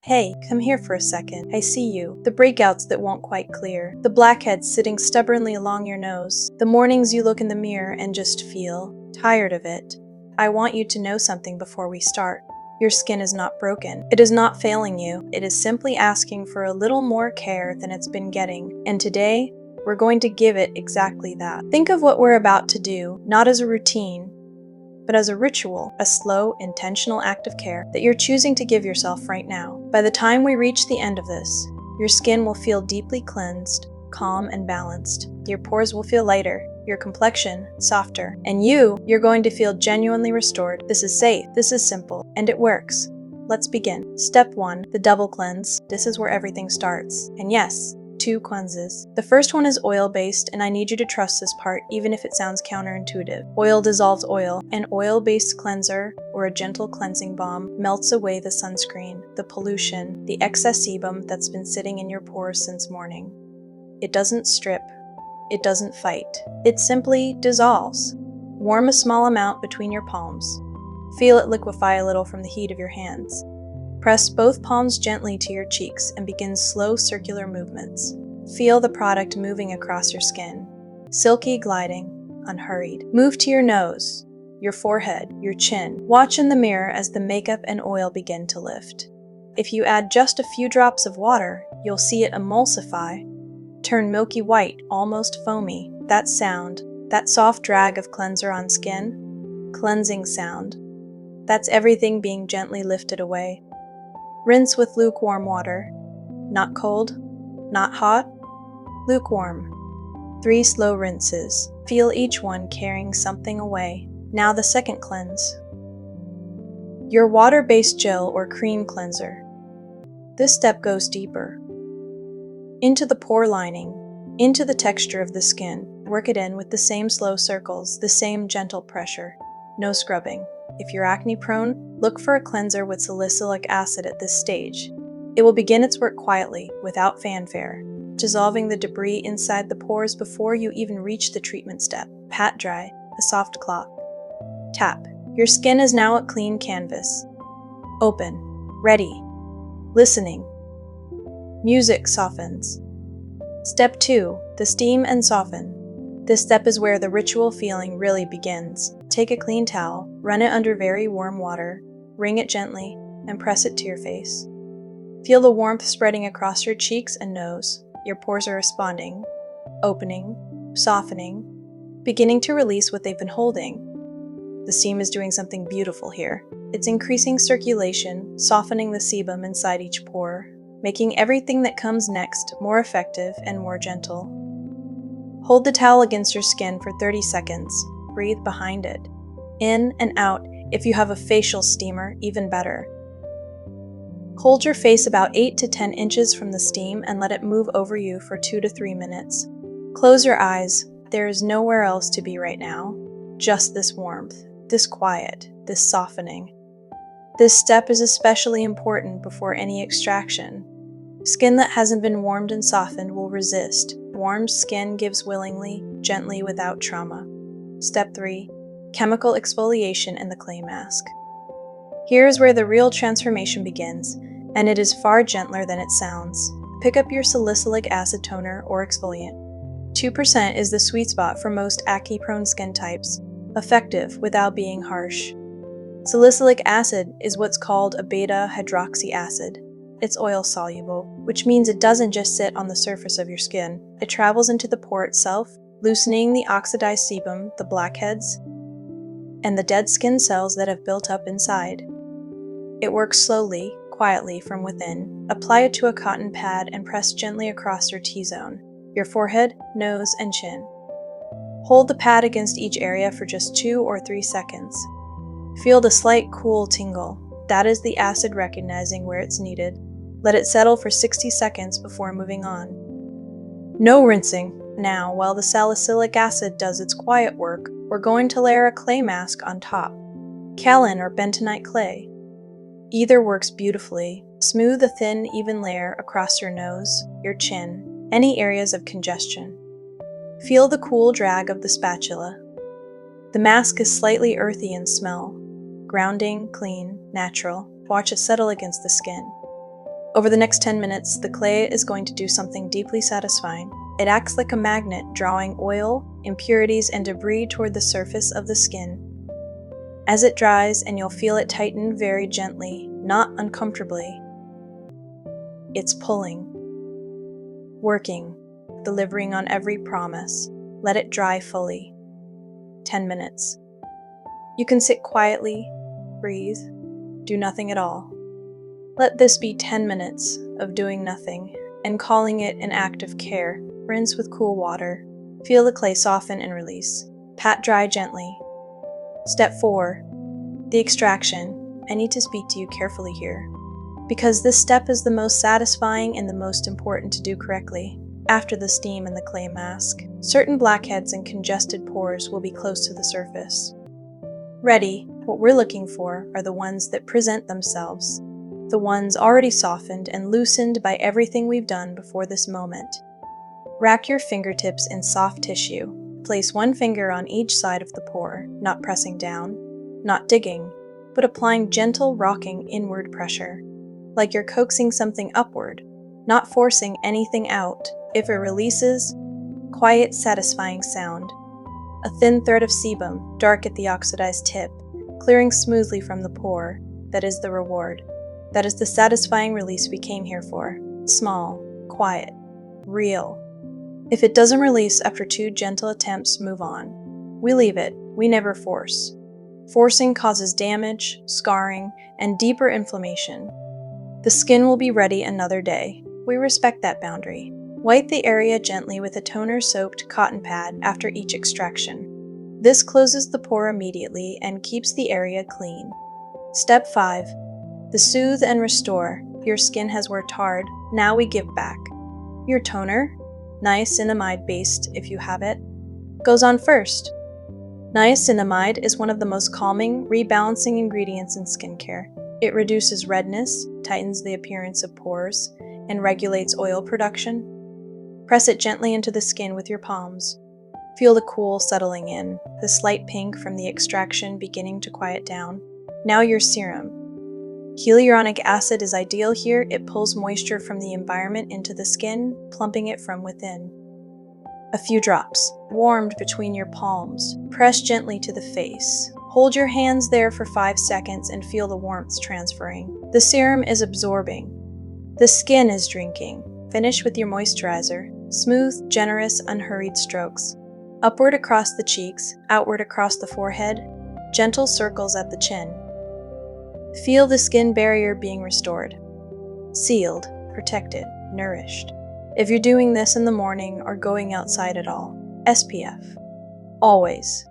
Hey, come here for a second. I see you. The breakouts that won't quite clear. The blackheads sitting stubbornly along your nose. The mornings you look in the mirror and just feel tired of it. I want you to know something before we start. Your skin is not broken. It is not failing you. It is simply asking for a little more care than it's been getting. And today, we're going to give it exactly that. Think of what we're about to do, not as a routine, but as a ritual, a slow, intentional act of care that you're choosing to give yourself right now. By the time we reach the end of this, your skin will feel deeply cleansed, calm, and balanced. Your pores will feel lighter, your complexion softer, and you're going to feel genuinely restored. This is safe, this is simple, and it works. Let's begin. Step 1, the double cleanse. This is where everything starts. And yes, 2 cleanses. The first one is oil-based, and I need you to trust this part even if it sounds counterintuitive. Oil dissolves oil. An oil-based cleanser, or a gentle cleansing balm, melts away the sunscreen, the pollution, the excess sebum that's been sitting in your pores since morning. It doesn't strip. It doesn't fight. It simply dissolves. Warm a small amount between your palms. Feel it liquefy a little from the heat of your hands. Press both palms gently to your cheeks and begin slow circular movements. Feel the product moving across your skin, silky, gliding, unhurried. Move to your nose, your forehead, your chin. Watch in the mirror as the makeup and oil begin to lift. If you add just a few drops of water, you'll see it emulsify, turn milky white, almost foamy. That sound, that soft drag of cleanser on skin, cleansing sound, that's everything being gently lifted away. Rinse with lukewarm water. Not cold, not hot, lukewarm. 3 slow rinses. Feel each one carrying something away. Now the second cleanse. Your water-based gel or cream cleanser. This step goes deeper. Into the pore lining, into the texture of the skin. Work it in with the same slow circles, the same gentle pressure. No scrubbing. If you're acne prone, look for a cleanser with salicylic acid at this stage. It will begin its work quietly, without fanfare, dissolving the debris inside the pores before you even reach the treatment step. Pat dry, a soft cloth. Tap. Your skin is now a clean canvas. Open, ready, listening. Music softens. Step 2, the steam and soften. This step is where the ritual feeling really begins. Take a clean towel, run it under very warm water, wring it gently, and press it to your face. Feel the warmth spreading across your cheeks and nose. Your pores are responding, opening, softening, beginning to release what they've been holding. The steam is doing something beautiful here. It's increasing circulation, softening the sebum inside each pore, making everything that comes next more effective and more gentle. Hold the towel against your skin for 30 seconds. Breathe behind it. In and out. If you have a facial steamer, even better. Hold your face about 8 to 10 inches from the steam and let it move over you for 2 to 3 minutes. Close your eyes. There is nowhere else to be right now. Just this warmth, this quiet, this softening. This step is especially important before any extraction. Skin that hasn't been warmed and softened will resist. Warmed skin gives willingly, gently, without trauma. Step 3. Chemical exfoliation and the clay mask. Here is where the real transformation begins, and it is far gentler than it sounds. Pick up your salicylic acid toner or exfoliant. 2% is the sweet spot for most acne-prone skin types, effective without being harsh. Salicylic acid is what's called a beta-hydroxy acid. It's oil-soluble, which means it doesn't just sit on the surface of your skin. It travels into the pore itself, loosening the oxidized sebum, the blackheads, and the dead skin cells that have built up inside. It works slowly, quietly from within. Apply it to a cotton pad and press gently across your T-zone, your forehead, nose, and chin. Hold the pad against each area for just 2 or 3 seconds. Feel the slight cool tingle. That is the acid recognizing where it's needed. Let it settle for 60 seconds before moving on. No rinsing. Now, while the salicylic acid does its quiet work, we're going to layer a clay mask on top. Kaolin or bentonite clay. Either works beautifully. Smooth a thin, even layer across your nose, your chin, any areas of congestion. Feel the cool drag of the spatula. The mask is slightly earthy in smell. Grounding, clean, natural. Watch it settle against the skin. Over the next 10 minutes, the clay is going to do something deeply satisfying. It acts like a magnet, drawing oil, impurities, and debris toward the surface of the skin. As it dries, and you'll feel it tighten very gently, not uncomfortably. It's pulling, working, delivering on every promise. Let it dry fully. 10 minutes. You can sit quietly, breathe, do nothing at all. Let this be 10 minutes of doing nothing and calling it an act of care. Rinse with cool water. Feel the clay soften and release. Pat dry gently. Step 4. The extraction. I need to speak to you carefully here, because this step is the most satisfying and the most important to do correctly. After the steam and the clay mask, certain blackheads and congested pores will be close to the surface. Ready, what we're looking for are the ones that present themselves, the ones already softened and loosened by everything we've done before this moment. Rack your fingertips in soft tissue. Place one finger on each side of the pore, not pressing down, not digging, but applying gentle rocking inward pressure, like you're coaxing something upward, not forcing anything out. If it releases, quiet, satisfying sound. A thin thread of sebum, dark at the oxidized tip, clearing smoothly from the pore. That is the reward. That is the satisfying release we came here for. Small, quiet, real. If it doesn't release after 2 gentle attempts, move on. We leave it. We never force. Forcing causes damage, scarring, and deeper inflammation. The skin will be ready another day. We respect that boundary. Wipe the area gently with a toner-soaked cotton pad after each extraction. This closes the pore immediately and keeps the area clean. Step 5. The Soothe and Restore. Your skin has worked hard. Now we give back. Your toner, niacinamide based if you have it, goes on first. Niacinamide is one of the most calming, rebalancing ingredients in skincare. It reduces redness, tightens the appearance of pores, and regulates oil production. Press it gently into the skin with your palms. Feel the cool settling in, the slight pink from the extraction beginning to quiet down. Now your serum. Hyaluronic acid is ideal here. It pulls moisture from the environment into the skin, plumping it from within. A few drops, warmed between your palms. Press gently to the face. Hold your hands there for 5 seconds and feel the warmth transferring. The serum is absorbing. The skin is drinking. Finish with your moisturizer. Smooth, generous, unhurried strokes. Upward across the cheeks, outward across the forehead, gentle circles at the chin. Feel the skin barrier being restored. Sealed, protected, nourished. If you're doing this in the morning or going outside at all, SPF. Always.